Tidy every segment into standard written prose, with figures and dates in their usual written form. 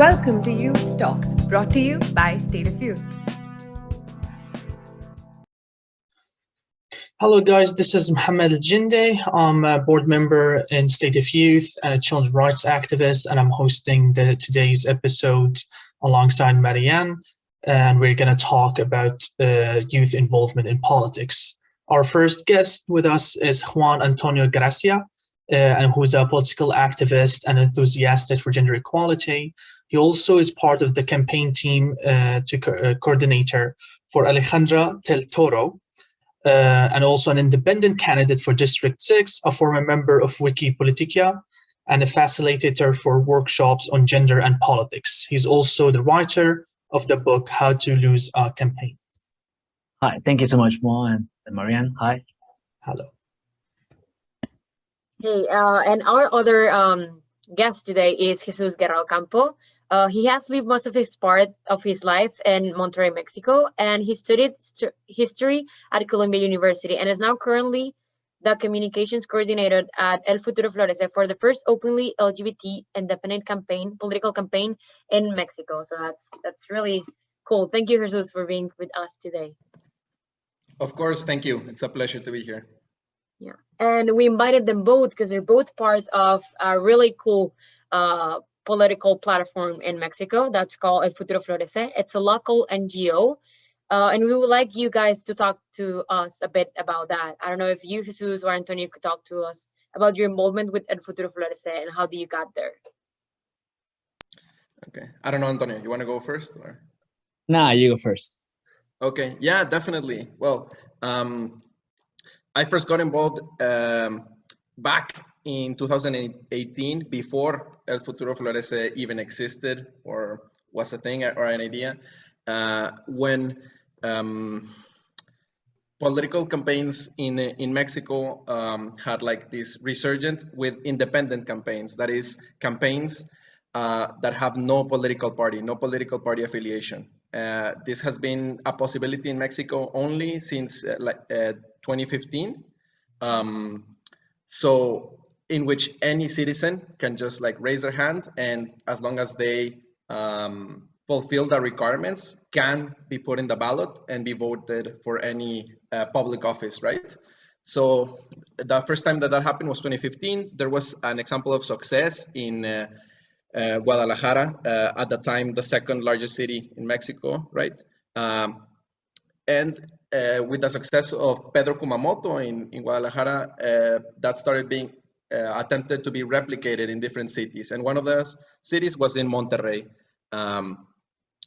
Welcome to Youth Talks, brought to you by State of Youth. Hello guys, this is Mohammed Al-Jinde. I'm a board member in State of Youth and a children's rights activist, and I'm hosting today's episode alongside Mariann, and we're going to talk about youth involvement in politics. Our first guest with us is Juan Antonio Gracia, and who's a political activist and enthusiastic for gender equality. He also is part of the campaign team coordinator for Alejandra del Toro, and also an independent candidate for District 6, a former member of Wikipolitica, and a facilitator for workshops on gender and politics. He's also the writer of the book, How to Lose a Campaign. Hi, thank you so much, Mo and Mariann. Hi. Hello. Hey, and our other guest today is Jesus Guerrero Campo. He has lived most of his part of his life in Monterrey, Mexico, and he studied history at Columbia University and is now currently the communications coordinator at El Futuro Florece for the first openly LGBT independent political campaign in Mexico. So that's really cool. Thank you, Jesus, for being with us today. Of course, thank you. It's a pleasure to be here. Yeah, and we invited them both because they're both parts of a really cool political platform in Mexico that's called El Futuro Florece. It's a local NGO, and we would like you guys to talk to us a bit about that. I don't know if you, Jesus, or Antonio could talk to us about your involvement with El Futuro Florece and how you got there. Okay, I don't know, Antonio, you want to go first? Or? Nah, you go first. Okay, yeah, definitely. Well, I first got involved back in 2018, before El Futuro Florece even existed or was a thing or an idea, when political campaigns in Mexico had like this resurgence with independent campaigns, that is campaigns that have no political party affiliation. This has been a possibility in Mexico only since 2015. So in which any citizen can just like raise their hand, and as long as they fulfill the requirements, can be put in the ballot and be voted for any public office, right? So the first time that happened was 2015. There was an example of success in Guadalajara, at the time the second largest city in Mexico, right? And with the success of Pedro Kumamoto in Guadalajara, that started being attempted to be replicated in different cities. And one of those cities was in Monterrey,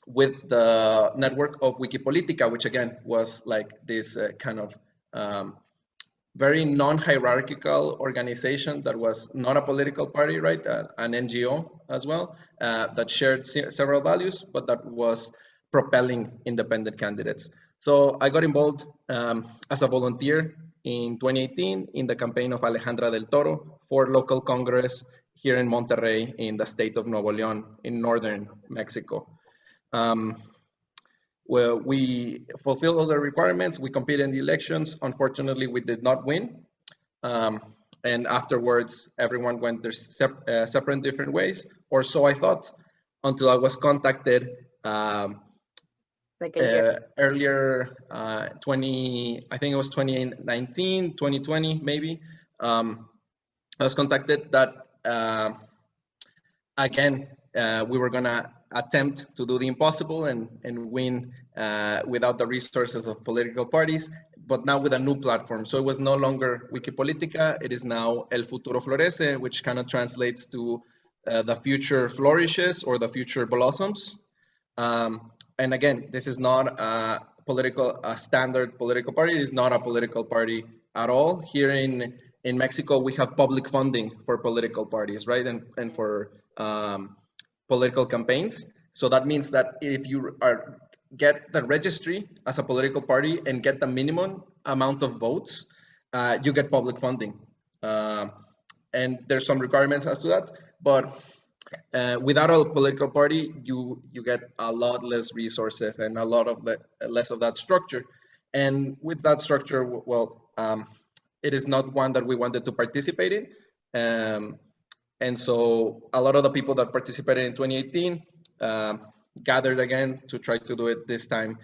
with the network of Wikipolitica, which again was like this kind of very non-hierarchical organization that was not a political party, right? An NGO as well, that shared several values, but that was propelling independent candidates. So I got involved as a volunteer in 2018 in the campaign of Alejandra del Toro for local Congress here in Monterrey in the state of Nuevo León in northern Mexico. Well, we fulfilled all the requirements. We competed in the elections. Unfortunately, we did not win. And afterwards, everyone went their separate different ways, or so I thought, until I was contacted earlier, I think it was 2019, 2020, maybe. I was contacted that, again, we were gonna attempt to do the impossible and win without the resources of political parties, but now with a new platform. So it was no longer Wikipolitica, it is now El Futuro Florece, which kind of translates to the future flourishes or the future blossoms. And again, this is not a standard political party. It is not a political party at all. Here in Mexico, we have public funding for political parties, right? And for political campaigns. So that means that if you get the registry as a political party and get the minimum amount of votes, you get public funding. And there's some requirements as to that, but without a political party, you get a lot less resources and a lot of less of that structure. And with that structure, well, it is not one that we wanted to participate in. And so a lot of the people that participated in 2018 gathered again to try to do it this time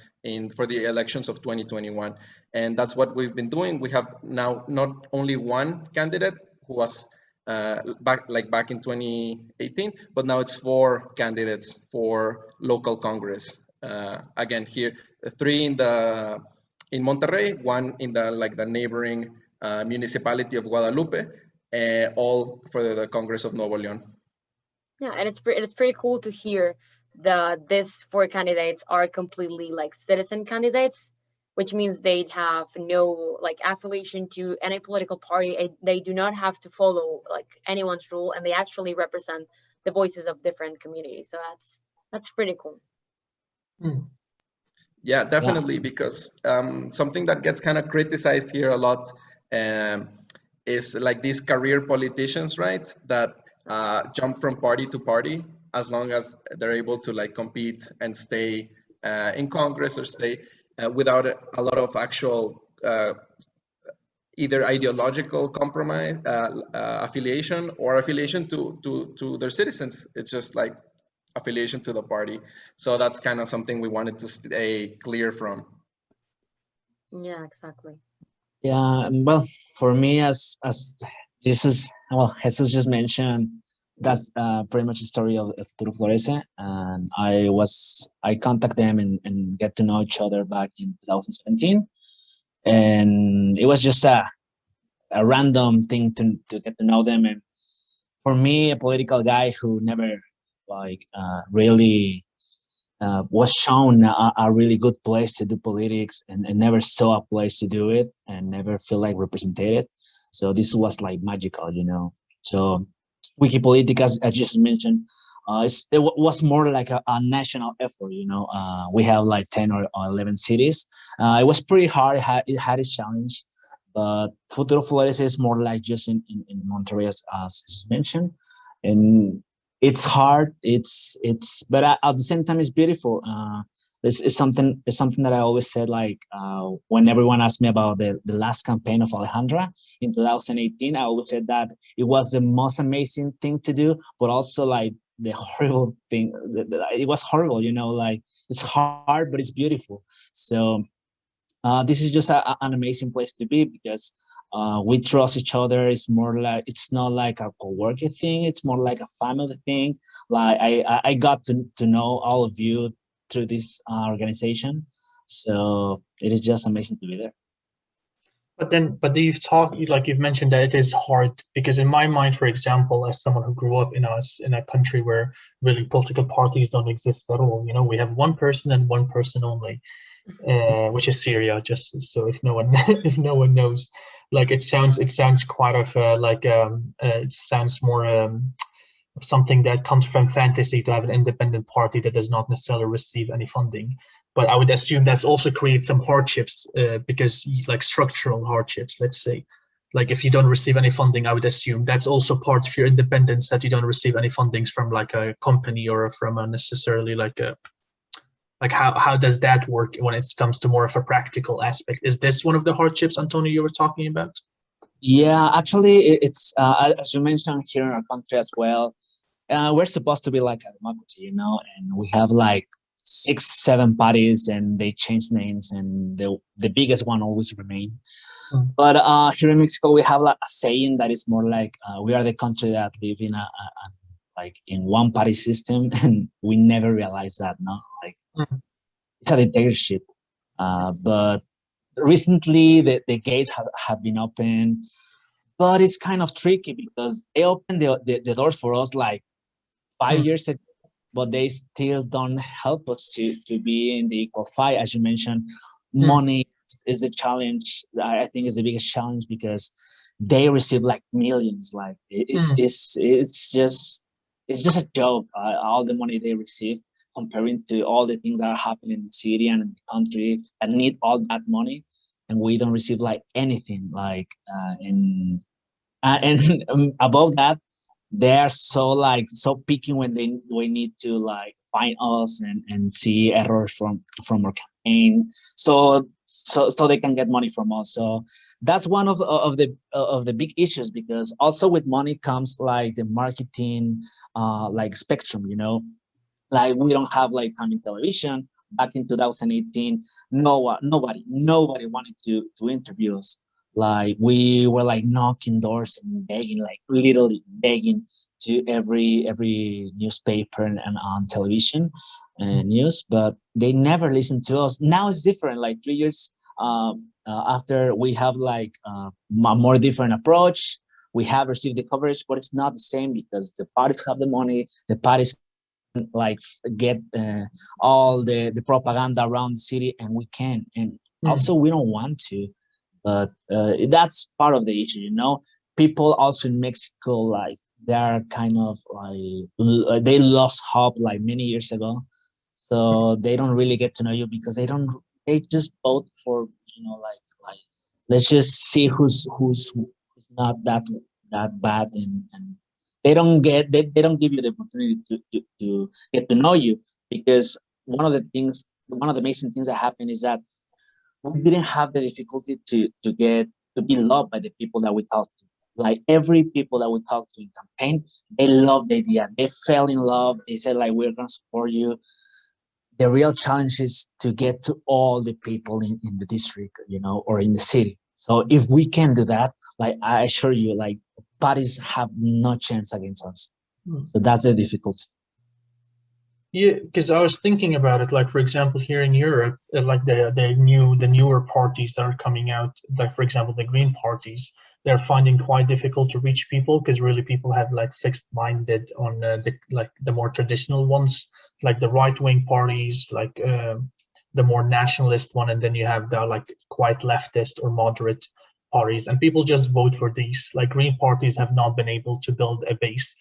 for the elections of 2021. And that's what we've been doing. We have now not only one candidate who was back in 2018, but now it's 4 candidates for local Congress. Again, here 3 in Monterrey, 1 in the neighboring municipality of Guadalupe, all for the Congress of Nuevo León. Yeah, and it's pretty cool to hear that these 4 candidates are completely like citizen candidates, which means they have no like affiliation to any political party. They do not have to follow like anyone's rule, and they actually represent the voices of different communities. So that's pretty cool. Yeah, definitely, because something that gets kind of criticized here a lot is like these career politicians, right? That jump from party to party as long as they're able to like compete and stay in Congress or stay without a lot of actual either ideological compromise, affiliation, or affiliation to their citizens. It's just like affiliation to the party. So that's kind of something we wanted to stay clear from. Yeah, exactly. Yeah, well, for me, as Jesus just mentioned, that's pretty much the story of Futuro Florece, and I contact them and get to know each other back in 2017, and it was just a random thing to get to know them. And for me, a political guy who never really was shown a really good place to do politics and never saw a place to do it and never feel like represented. So this was like magical, you know. So Wikipolitica, as I just mentioned, it was more like a national effort, you know. We have like 10 or 11 cities. It was pretty hard. It had its challenge, but Futuro Flores is more like just in Monterrey, as mentioned. And it's hard. But at the same time, it's beautiful. It's something that I always said, like when everyone asked me about the last campaign of Alejandra in 2018, I always said that it was the most amazing thing to do, but also like the horrible thing. It was horrible, you know, like it's hard, but it's beautiful. So this is just an amazing place to be because we trust each other. It's not like a co-working thing. It's more like a family thing. Like I got to know all of you through this organization. So it is just amazing to be there. But you've mentioned that it is hard because in my mind, for example, as someone who grew up in a country where really political parties don't exist at all, you know, we have one person and one person only, which is Syria. Just so if no one knows, like it sounds quite of it sounds more something that comes from fantasy to have an independent party that does not necessarily receive any funding. But I would assume that's also creates some hardships because like structural hardships, let's say. Like if you don't receive any funding, I would assume that's also part of your independence, that you don't receive any fundings from like a company or from a necessarily like how does that work when it comes to more of a practical aspect? Is this one of the hardships, Antonio, you were talking about? Yeah, actually, it's as you mentioned here in our country as well. We're supposed to be like a democracy, you know, and we have like 6-7 parties, and they change names, and the biggest one always remain. But here in Mexico, we have like a saying that is more like we are the country that live in in one party system, and we never realize that. No, it's a dictatorship. But recently, the gates have been opened, but it's kind of tricky because they opened the doors for us like 5 years ago, but they still don't help us to be in the equal fight. As you mentioned, money is a challenge. I think is the biggest challenge because they receive like millions. Like it's just a joke. All the money they receive comparing to all the things that are happening in the city and in the country that need all that money, and we don't receive like anything. And above that, they are so picky when we need to like find us and see errors from our campaign, so they can get money from us. So that's one of the big issues, because also with money comes like the marketing like spectrum, you know. Like we don't have like coming television. Back in 2018, nobody wanted to interview us. Like we were like knocking doors and begging, like literally begging to every newspaper and on television and news, but they never listened to us. Now it's different. Like 3 years after, we have like a more different approach. We have received the coverage, but it's not the same because the parties have the money. The parties like get all the propaganda around the city, and we can. And also we don't want to, but that's part of the issue, you know. People also in Mexico, like they're kind of like they lost hope like many years ago, so they don't really get to know you because they just vote for, you know, like let's just see who's not that bad, and they don't give you the opportunity to get to know you, because one of the amazing things that happened is that we didn't have the difficulty to be loved by the people that we talked to. Like every people that we talked to in campaign, they loved the idea. They fell in love. They said like, we're gonna support you. The real challenge is to get to all the people in the district, you know, or in the city. So if we can do that, like I assure you, like parties have no chance against us. So that's the difficulty. Yeah, because I was thinking about it, like for example, here in Europe, like the newer parties that are coming out, like for example, the Green parties, they're finding quite difficult to reach people because really people have like fixed minded on the more traditional ones, like the right wing parties, like the more nationalist one, and then you have the like quite leftist or moderate parties, and people just vote for these. Like Green parties have not been able to build a base,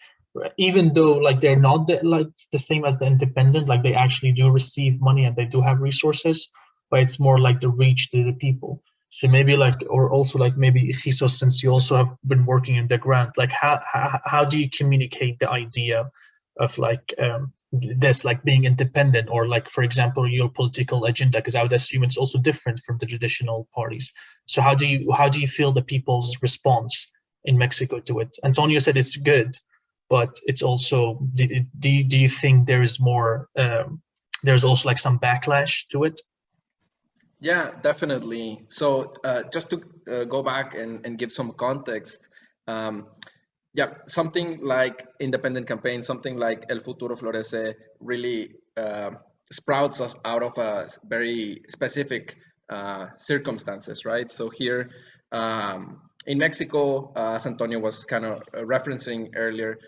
even though like they're not the same as the independent. Like they actually do receive money and they do have resources, but it's more like the reach to the people. So maybe like, or also like maybe Jesus, since you also have been working in the ground, like how do you communicate the idea of like this, like being independent, or like for example your political agenda, because I would assume it's also different from the traditional parties. So how do you feel the people's response in Mexico to it? Antonio said it's good, but it's also, do you think there is more, there's also like some backlash to it? Yeah, definitely. So just to go back and give some context, yeah, something like independent campaign, something like El Futuro Florece really sprouts us out of a very specific circumstances, right? So here in Mexico, as Antonio was kind of referencing earlier,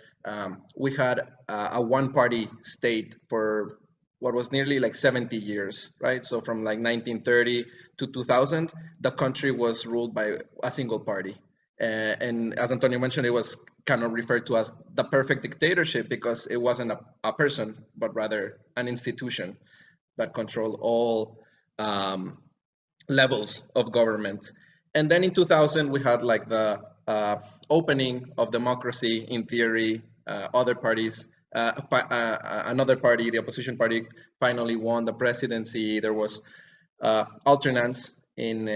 we had a one-party state for what was nearly like 70 years, right? So from like 1930 to 2000, the country was ruled by a single party. And as Antonio mentioned, it was kind of referred to as the perfect dictatorship because it wasn't a person, but rather an institution that controlled all levels of government. And then in 2000, we had like the opening of democracy in theory. Other parties, another party, the opposition party, finally won the presidency. There was alternates in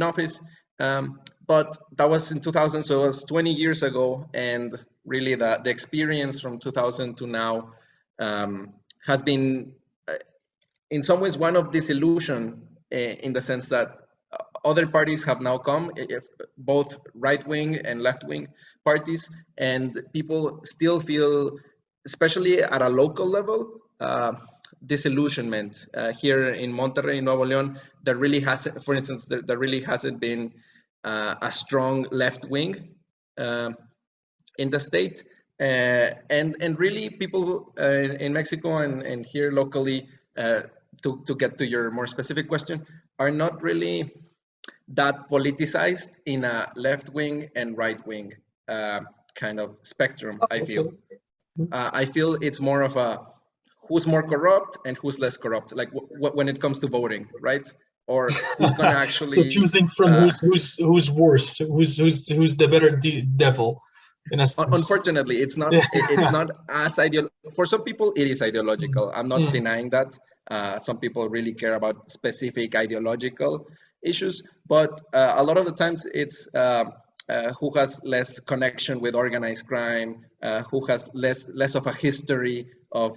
office, but that was in 2000, so it was 20 years ago. And really, the experience from 2000 to now has been, in some ways, one of disillusion, in the sense that other parties have now come, both right-wing and left-wing parties, and people still feel, especially at a local level, disillusionment. Here in Monterrey, Nuevo León, there really hasn't, for instance, there really hasn't been a strong left-wing in the state. And really people in Mexico and here locally, to get to your more specific question, are not really that politicized in a left-wing and right-wing kind of spectrum. I feel it's more of a who's more corrupt and who's less corrupt, like when it comes to voting, right? Or who's gonna actually so choosing from who's worse, who's the better devil. Unfortunately, it's not it's not as for some people it is ideological. I'm not denying that. Some people really care about specific ideological issues, but a lot of the times it's who has less connection with organized crime, who has less of a history of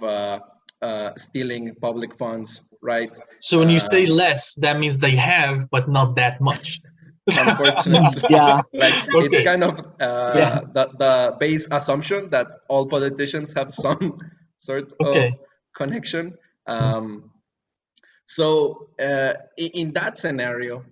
stealing public funds, right? So when you say less, that means they have, but not that much. Unfortunately, Yeah. like it's Okay. kind of Yeah. the base assumption that all politicians have some sort Okay. of connection. So in that scenario,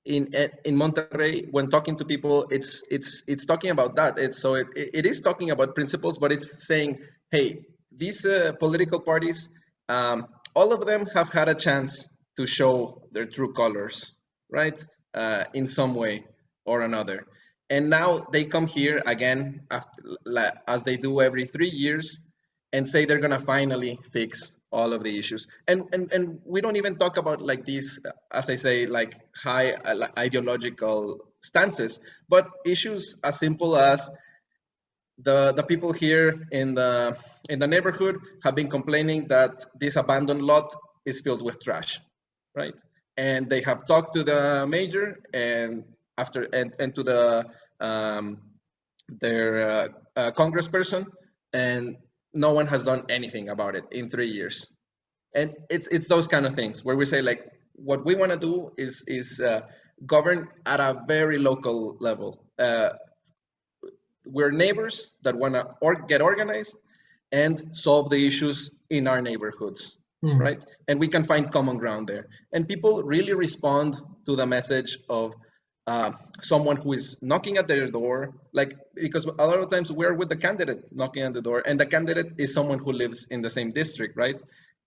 in Monterrey, when talking to people, it's talking about that. It is talking about principles, but it's saying, hey, these political parties, all of them have had a chance to show their true colors, right? In some way or another. And now they come here again, as they do every 3 years, and say they're gonna finally fix all of the issues. And we don't even talk about like these, as I say, like high ideological stances, but issues as simple as the people here in the neighborhood have been complaining that this abandoned lot is filled with trash, right? And they have talked to the mayor and to the their congressperson, and no one has done anything about it in 3 years. And it's those kind of things where we say like what we want to do is govern at a very local level. We're neighbors that want to get organized and solve the issues in our neighborhoods, right? And we can find common ground there. And people really respond to the message of someone who is knocking at their door, like, because a lot of times we're with the candidate knocking at the door, and the candidate is someone who lives in the same district, right?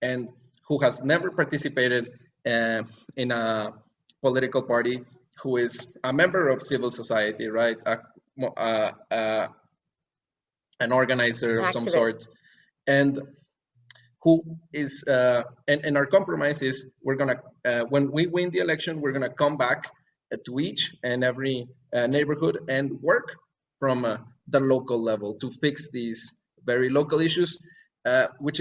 And who has never participated in a political party, who is a member of civil society, right? An organizer of some sort, and who is and our compromise is we're gonna when we win the election, we're gonna come back to each and every neighborhood and work from the local level to fix these very local issues, which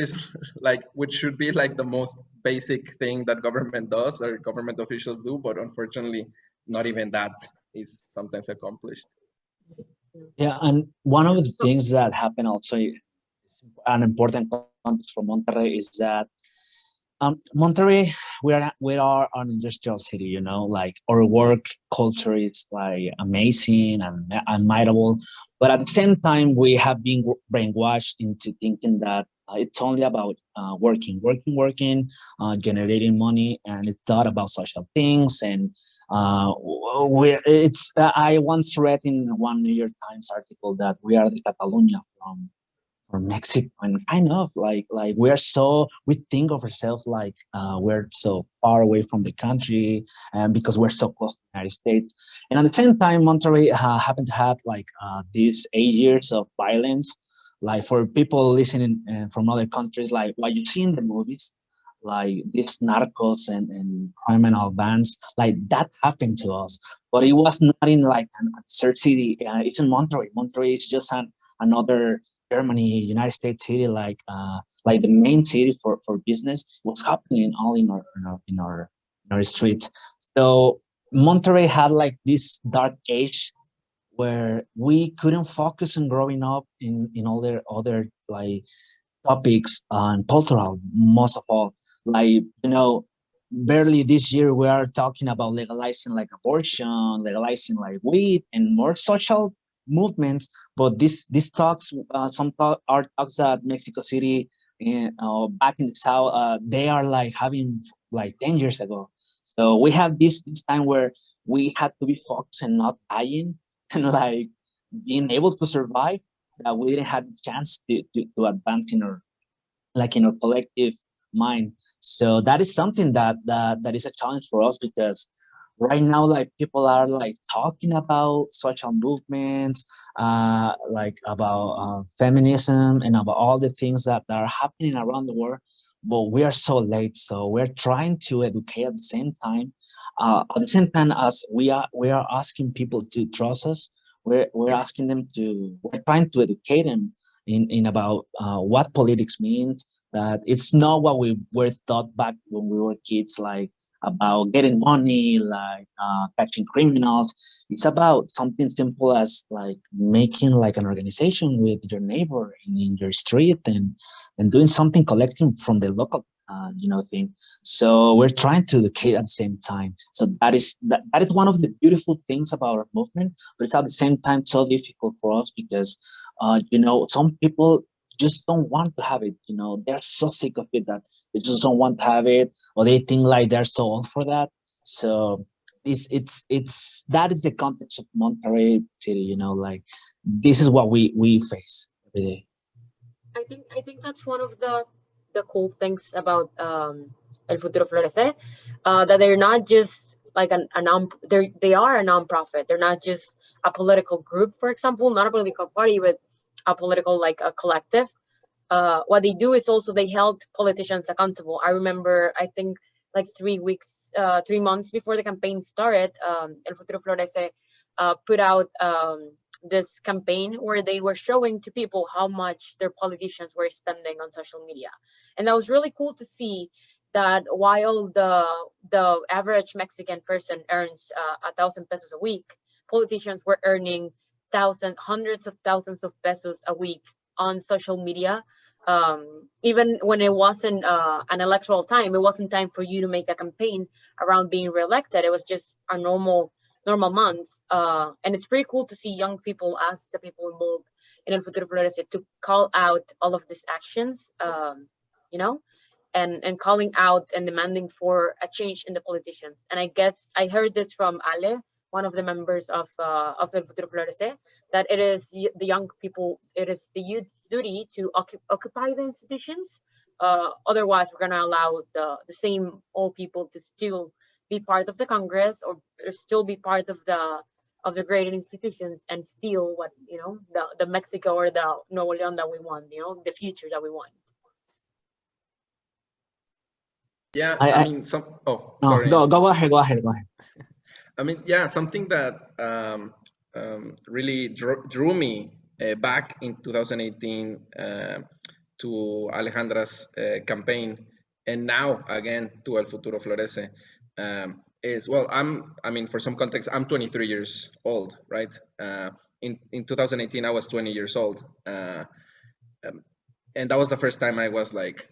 should be like the most basic thing that government does or government officials do, but unfortunately not even that is sometimes accomplished. Yeah, and one of the things that happen also, an important context for Monterrey, is that Monterrey, we are an industrial city, you know, like our work culture is like amazing and admirable, but at the same time, we have been brainwashed into thinking that it's only about working, generating money, and it's not about social things. And I once read in one New York Times article that we are the Catalonia from Mexico, and kind of like we think of ourselves like we're so far away from the country, and because we're so close to the United States. And at the same time, Monterrey happened to have like these 8 years of violence. Like for people listening from other countries, like what you see in the movies, like these narcos and criminal bands, like that happened to us. But it was not in like a third city. It's in Monterrey. Monterrey is just another Germany, United States city, like the main city for business. Was happening all in our streets. So Monterrey had like this dark age where we couldn't focus on growing up in all their other like topics and cultural, most of all. Like, you know, barely this year we are talking about legalizing like abortion, legalizing like weed and more social movements. But these talks, are talks that Mexico City back in the South, they are like having like 10 years ago. So we have this time where we had to be focused and not dying and like being able to survive, that we didn't have the chance to advance in our collective mind. So that is something that is a challenge for us, because right now like people are like talking about social movements, like about feminism and about all the things that are happening around the world, but we are so late. So we're trying to educate at the same time. At the same time as we are asking people to trust us, we're asking them we're trying to educate them in about what politics means, that it's not what we were taught back when we were kids, like about getting money, like catching criminals. It's about something simple as like making like an organization with your neighbor in your street and doing something collecting from the local thing. So we're trying to educate at the same time. So that is one of the beautiful things about our movement, but it's at the same time so difficult for us because some people just don't want to have it. They're so sick of it that they just don't want to have it, or they think like they're so old for that. So it's that is the context of Monterrey City. Like this is what we face every day. I think that's one of the cool things about El Futuro Florece, that they're not just like they are a nonprofit. They're not just a political group, for example, not a political party, but a political like a collective. What they do is also they held politicians accountable. I remember, I think like 3 months before the campaign started, El Futuro Florece put out this campaign where they were showing to people how much their politicians were spending on social media. And that was really cool to see that while the average Mexican person earns 1,000 pesos a week, politicians were earning hundreds of thousands of pesos a week on social media. Even when it wasn't an electoral time, it wasn't time for you to make a campaign around being reelected. It was just a normal months. And it's pretty cool to see young people ask the people involved in El Futuro Florece to call out all of these actions, and calling out and demanding for a change in the politicians. And I guess I heard this from Ale, one of the members of El Futuro Florece, that it is the young people, it is the youth's duty to occupy the institutions. Otherwise, we're going to allow the same old people to still be part of the Congress or still be part of the great institutions and steal what the Mexico or the Nuevo León that we want, the future that we want. Yeah, I mean, no, sorry. go ahead. I mean, yeah, something that really drew me back in 2018 to Alejandra's campaign, and now again to El Futuro Florece, is, well, for some context, I'm 23 years old, right? In 2018, I was 20 years old, and that was the first time I was like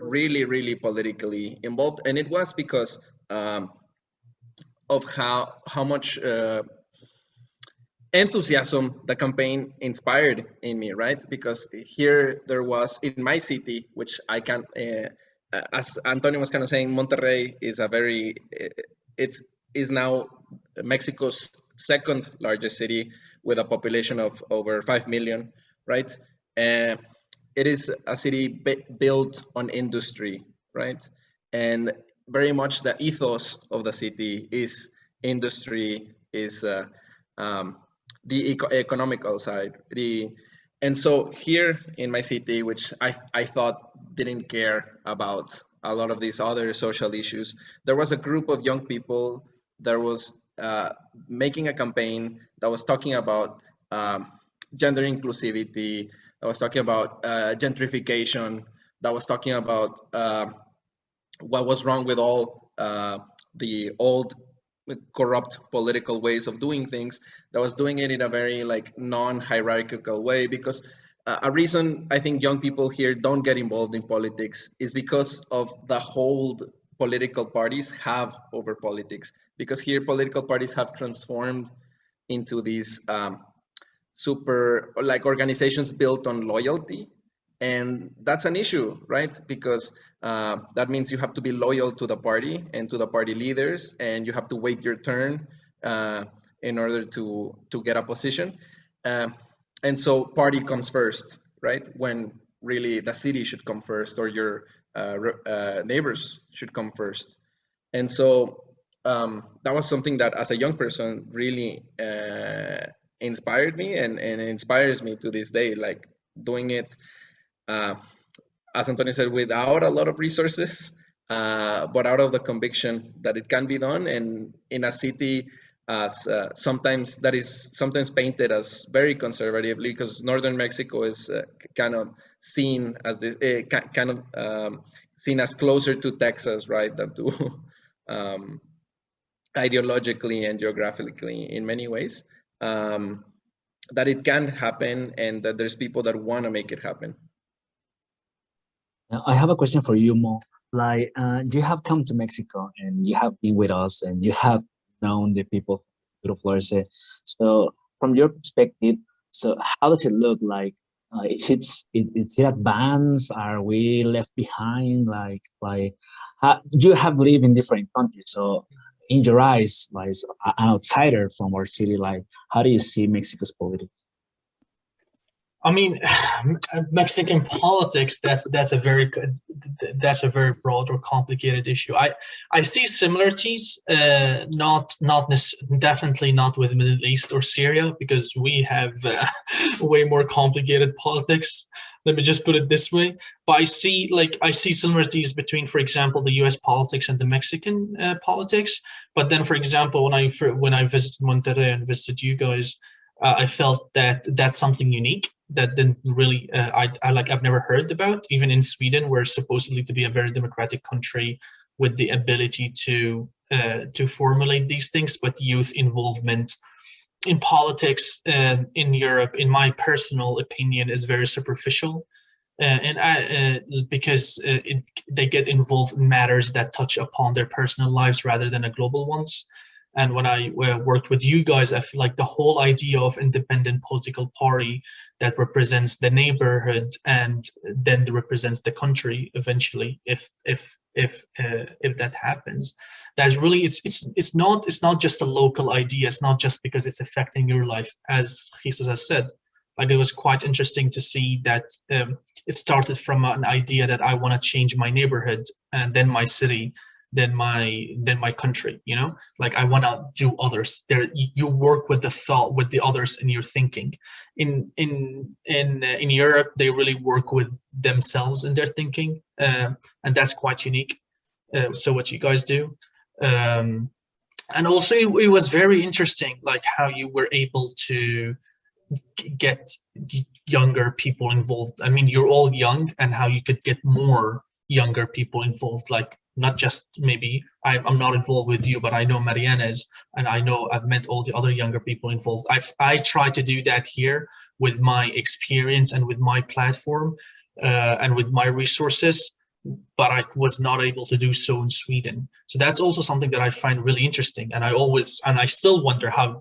really, really politically involved, and it was because of how much enthusiasm the campaign inspired in me, right? Because here there was in my city, which I can, as Antonio was kind of saying, Monterrey is is now Mexico's second largest city with a population of over 5 million, right? It is a city built on industry, right? And very much the ethos of the city is industry, is the economical side. And so here in my city, which I thought didn't care about a lot of these other social issues, there was a group of young people that was making a campaign that was talking about gender inclusivity, that was talking about gentrification, that was talking about what was wrong with all the old corrupt political ways of doing things, that was doing it in a very like non-hierarchical way. Because a reason I think young people here don't get involved in politics is because of the hold political parties have over politics. Because here political parties have transformed into these super like organizations built on loyalty. And that's an issue, right? Because that means you have to be loyal to the party and to the party leaders, and you have to wait your turn in order to get a position. And so party comes first, right? When really the city should come first, or your neighbors should come first. And so that was something that as a young person really inspired me and inspires me to this day, like doing it as Antonio said, without a lot of resources, but out of the conviction that it can be done. And in a city as sometimes that is sometimes painted as very conservatively, because northern Mexico is kind of seen as this seen as closer to Texas, right, than to ideologically and geographically in many ways, that it can happen and that there's people that want to make it happen. Now, I have a question for you, Mo. Like, you have come to Mexico and you have been with us and you have known the people of Flores. So, from your perspective, so how does it look like? Is it advanced? Are we left behind? You have lived in different countries, so in your eyes, like an outsider from our city, like how do you see Mexico's politics? I mean, Mexican politics, that's a very broad or complicated issue. I see similarities, definitely not with Middle East or Syria, because we have way more complicated politics. Let me just put it this way. But I see similarities between, for example, the U.S. politics and the Mexican politics. But then, for example, when I visited Monterrey and visited you guys, I felt that that's something unique that didn't really I've never heard about. Even in Sweden, we're supposedly to be a very democratic country with the ability to formulate these things, but youth involvement in politics in Europe, in my personal opinion, is very superficial, because they get involved in matters that touch upon their personal lives rather than a global ones. And when I worked with you guys, I feel like the whole idea of independent political party that represents the neighborhood and then represents the country eventually, if that happens, that's really it's not just a local idea. It's not just because it's affecting your life, as Jesus has said. Like, it was quite interesting to see that it started from an idea that I want to change my neighborhood and then my city, then my country, you know, like I want to do others there. You work with the thought, with the others in your thinking. In Europe, they really work with themselves in their thinking, and that's quite unique. So what you guys do, and also it was very interesting, like how you were able to get younger people involved. I mean, you're all young, and how you could get more younger people involved, like not just maybe I'm not involved with you, but I know Mariann is, and I know I've met all the other younger people involved. I try to do that here with my experience and with my platform and with my resources, but I was not able to do so in Sweden. So that's also something that I find really interesting, and I still wonder how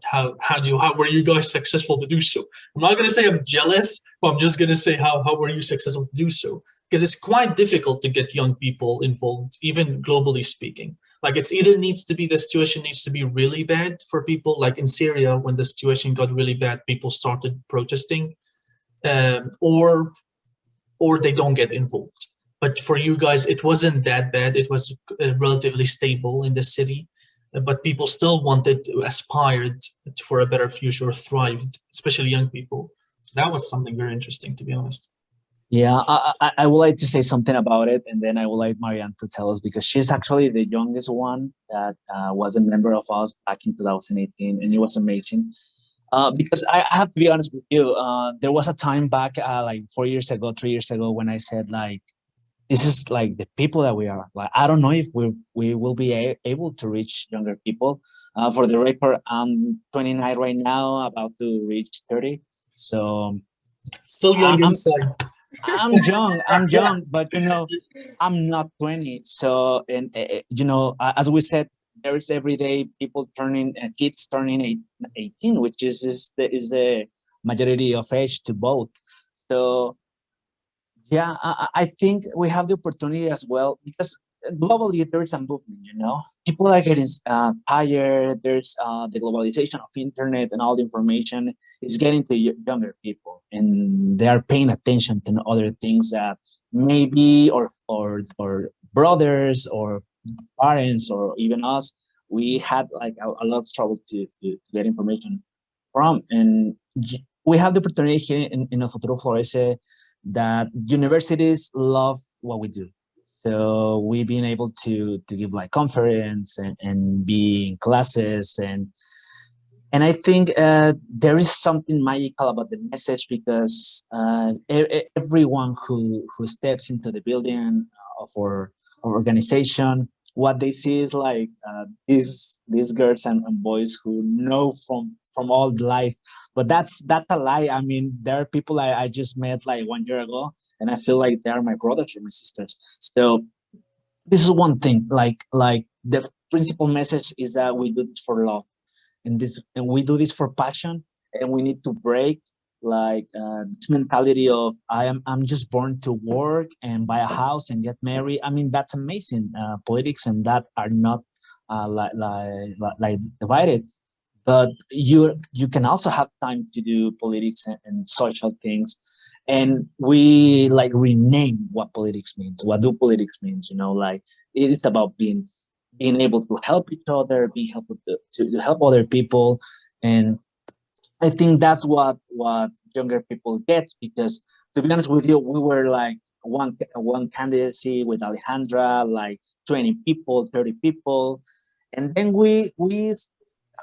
were you guys successful to do so? I'm not going to say I'm jealous, but I'm just going to say how were you successful to do so? Because it's quite difficult to get young people involved, even globally speaking. Like, it's either the situation needs to be really bad for people, like in Syria, when the situation got really bad, people started protesting, or they don't get involved. But for you guys, it wasn't that bad. It was relatively stable in the city, but people still aspired for a better future, thrived, especially young people. That was something very interesting, to be honest. Yeah, I would like to say something about it, and then I would like Mariann to tell us, because she's actually the youngest one that was a member of us back in 2018, and it was amazing. Because I have to be honest with you, there was a time back, like 3 years ago, when I said, like, this is like the people that we are. Like, I don't know if we will be able to reach younger people. For the record, I'm 29 right now, about to reach 30. So still young inside. I'm young, but you know, I'm not 20. So, and you know, as we said, there is every day kids turning 18, which is the majority of age to vote. So, yeah, I think we have the opportunity as well, because globally there is a movement. You know, people are getting tired. There's the globalization of internet, and all the information is getting to younger people, and they are paying attention to other things that maybe or brothers or parents or even us, we had like a lot of trouble to get information from. And we have the opportunity here in El Futuro Florece that universities love what we do. So we've been able to give like conference and be in classes, and I think there is something magical about the message, because everyone who steps into the building our organization. What they see is like these girls and boys who know from all life, but that's a lie. I mean, there are people I just met like 1 year ago, and I feel like they are my brothers and my sisters. So this is one thing. Like the principal message is that we do this for love, and we do this for passion, and we need to break like this mentality of I'm just born to work and buy a house and get married. I mean, that's amazing. Politics and that are not like divided, but you can also have time to do politics and social things. And we like rename what politics means. What do politics means? Like it is about being able to help each other, be helpful to help other people. And I think that's what younger people get, because to be honest with you, we were like one candidacy with Alejandra, like 20 people, 30 people. And then we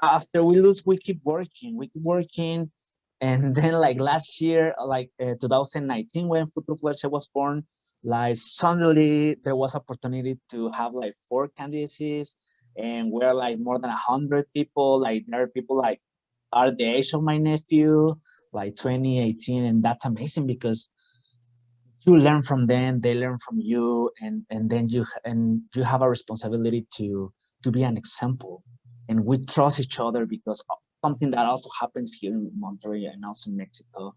after we lose, we keep working. And then like last year, like 2019, when Futuro Flecha was born, like suddenly there was opportunity to have like 4 candidacies, and we're like more than 100 people. Like there are people like are the age of my nephew, like 2018, and that's amazing because you learn from them, they learn from you, and then you have a responsibility to be an example. And we trust each other, because something that also happens here in Monterrey and also in Mexico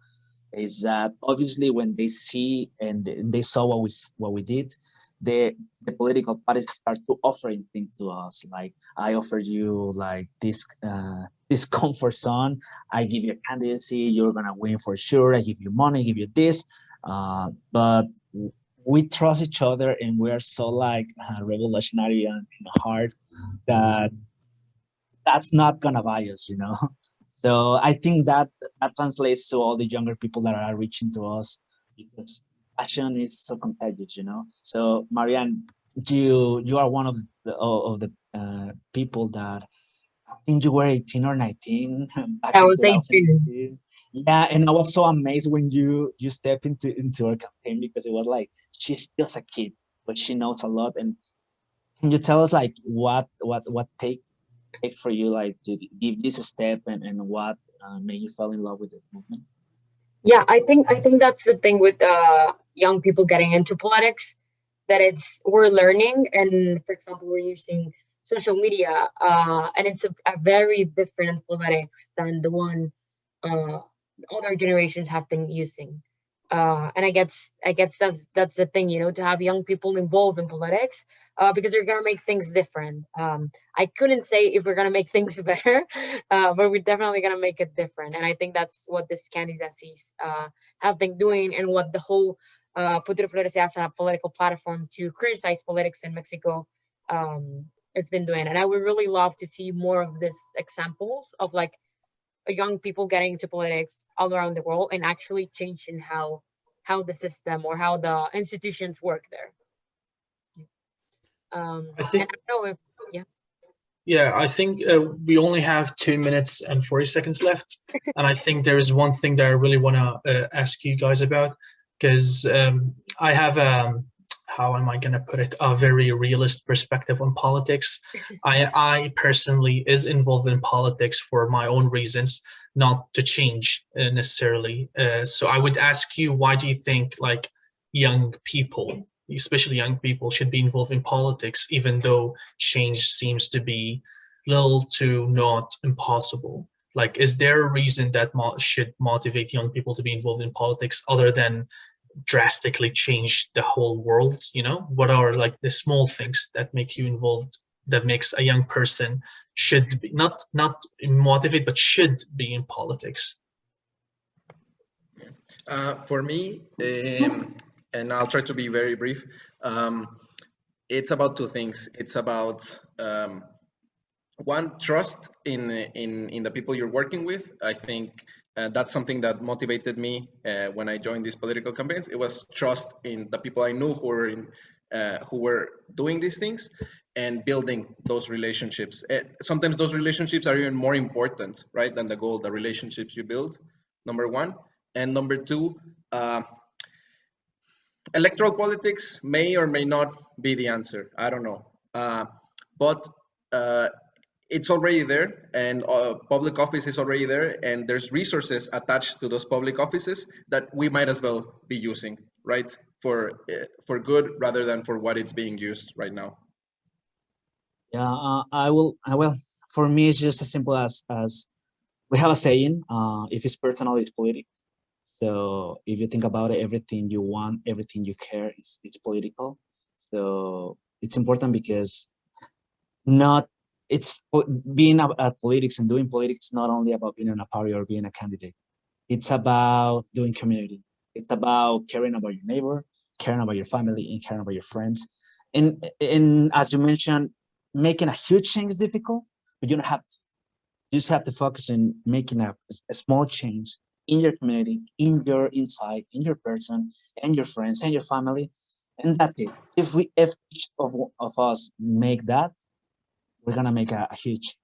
is that obviously when they see and they saw what we did, the political parties start to offering things to us. Like, I offer you like this comfort zone, I give you a candidacy, you're gonna win for sure, I give you money, I give you this, but we trust each other, and we are so like revolutionary and hard that that's not gonna buy us, So I think that translates to all the younger people that are reaching to us, because passion is so contagious, So Mariann, you are one of the people that I think you were 18 or 19 back I in was 18. 2018. Yeah, and I was so amazed when you step into our campaign, because it was like she's just a kid, but she knows a lot. And can you tell us like what take for you like to give this a step, and what made you fall in love with the movement? Yeah, I think that's the thing with young people getting into politics, that we're learning, and for example, we're using social media, and it's a very different politics than the one other generations have been using. And I guess that's the thing, to have young people involved in politics, because they're gonna make things different. I couldn't say if we're gonna make things better, but we're definitely gonna make it different. And I think that's what these candidacies have been doing, and what the whole Futuro Florece as a political platform to criticize politics in Mexico, it's been doing. And I would really love to see more of these examples of like young people getting into politics all around the world, and actually changing how the system or how the institutions work there. I And I think, don't know if I think we only have 2 minutes and 40 seconds left. And I think there is one thing that I really want to ask you guys about, because I have, how am I going to put it, a very realist perspective on politics. I personally is involved in politics for my own reasons, not to change necessarily. So I would ask you, why do you think like young people, especially young people, should be involved in politics, even though change seems to be little to not impossible? Like, is there a reason that should motivate young people to be involved in politics other than drastically change the whole world? What are like the small things that make you involved, that makes a young person should be not motivate, but should be in politics? For me, and I'll try to be very brief, it's about 2 things. It's about one, trust in the people you're working with. I think that's something that motivated me when I joined these political campaigns. It was trust in the people I knew who were doing these things, and building those relationships. Sometimes those relationships are even more important, right, than the goal. The relationships you build, number one. And number two, electoral politics may or may not be the answer. I don't know. But it's already there, and public office is already there, and there's resources attached to those public offices that we might as well be using, right? For good rather than for what it's being used right now. Yeah, I will. For me, it's just as simple as we have a saying: if it's personal, it's political. So if you think about it, everything you want, everything you care, it's political. So it's important because being at politics and doing politics not only about being in a party or being a candidate. It's about doing community. It's about caring about your neighbor, caring about your family, and caring about your friends. And as you mentioned, making a huge change is difficult, but you don't have to. You just have to focus on making a small change in your community, in your inside, in your person, and your friends and your family, and that's it. If each of us make that, we're gonna make a huge change.